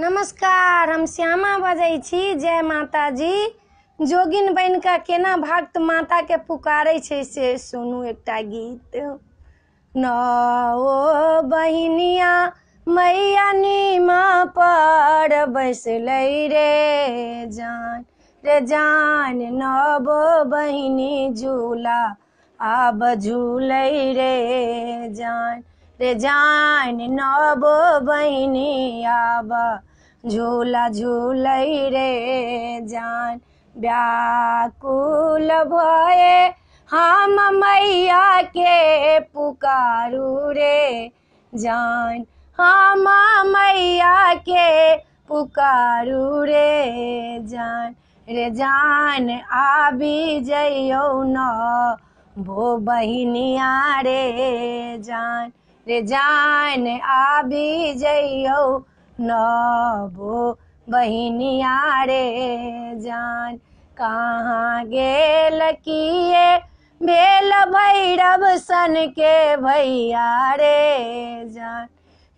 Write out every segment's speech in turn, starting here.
नमस्कार, हम श्यामा बजै छी। जय माता जी। जोगिन बन का केना भक्त माता के पुकारे छै से सुनू एकटा गीत। नौ बहिनिया मैया नीमा पर बैसलै रे जान रे जान। नौ बहिनी झूला आब झूलै रे जान रे जान। नौ बहिनी आब झूला झूलै रे जान। व्याकुल भये हम मैया के पुकारू रे जान। हम मैया के पुकारू रे जान रे जान। आबी जइयो नौ बहिनिया रे जान रे जान। आबी जइयो नौ बहिनिया रे जान। कहाँ गेल किए भेल भैरव सन के भैया रे जान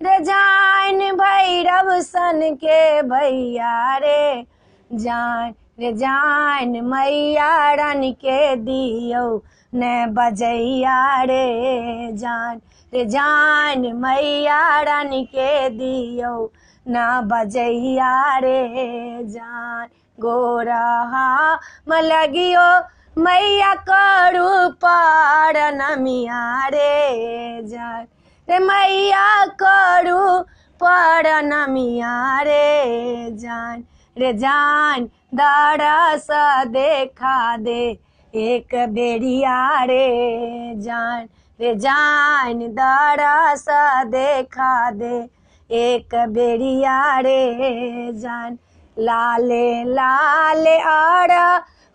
रे जान। भैरव सन के भैया रे जान रे जान। मैया रानी के दियो ने बजैया रे जान रे जान। मैया रानी के दियो ना बजैया रे जान। गोरहा मलगियो मैया करू पार नमिया रे जान रे मैया करू पार नमिया रे जान रे जान। दरस देखा दे एक बेरिया रे जान रे जान। दरस देखा दे एक बेरिया रे जान। लाले लाले आरा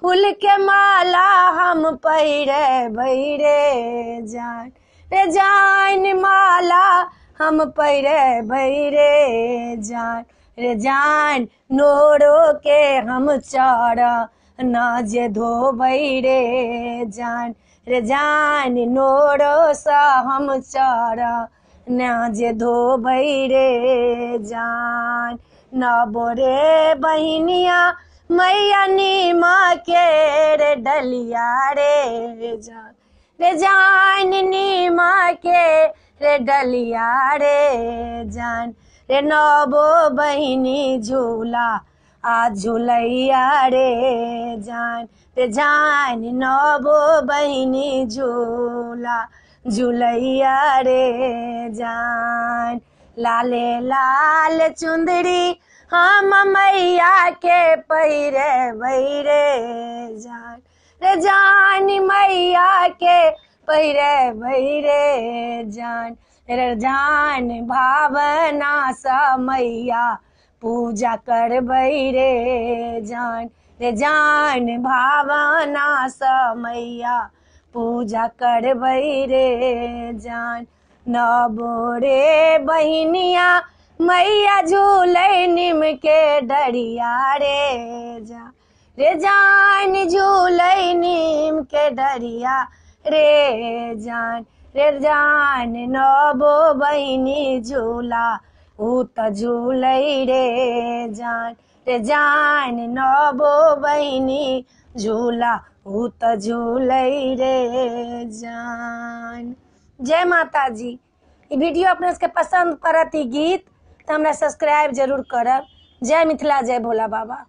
फूल के माला हम पहिरे भैरे जान रे जान। माला हम पहिरे भैरे जान रे जान। नोरो के हम चढ़ नाज धोबै रे जान रे जान। नोरो सा हम चढ़ नाज धोबै रे जान। नौ रे बहिनिया मैया नीमा के रे डलिया रे जान रे जान। नीमा के रे डलिया रे जान रे। नौ बहिनी झूला आ झूलैया रे जान रे जान। नौ बहिनी झूला झूलैया रे जान। लाले लाल चुंदरी हम मैया के पहिरे भैरे जान रे जान। मैया के पहिरे भैरे जान रे जान। भावना सा मैया पूजा करबै रे जान रे जान। भावना सा मैया पूजा करबै रे जान। नौ रे बहिनिया मैया झूलै नीम के डरिया रे जान रे जान। झूलै नीम के डरिया रे जान रे जान। नौ बहिनी झूला ऊ त झूलै रे जान रे जान। नौ बहिनी झूला ऊ त झूलै रे जान। जय माता जी। ई वीडियो अपने सबके पसंद पड़त ई गीत तो हमरा सब्सक्राइब जरूर करब। जय मिथिला, जय भोला बाबा।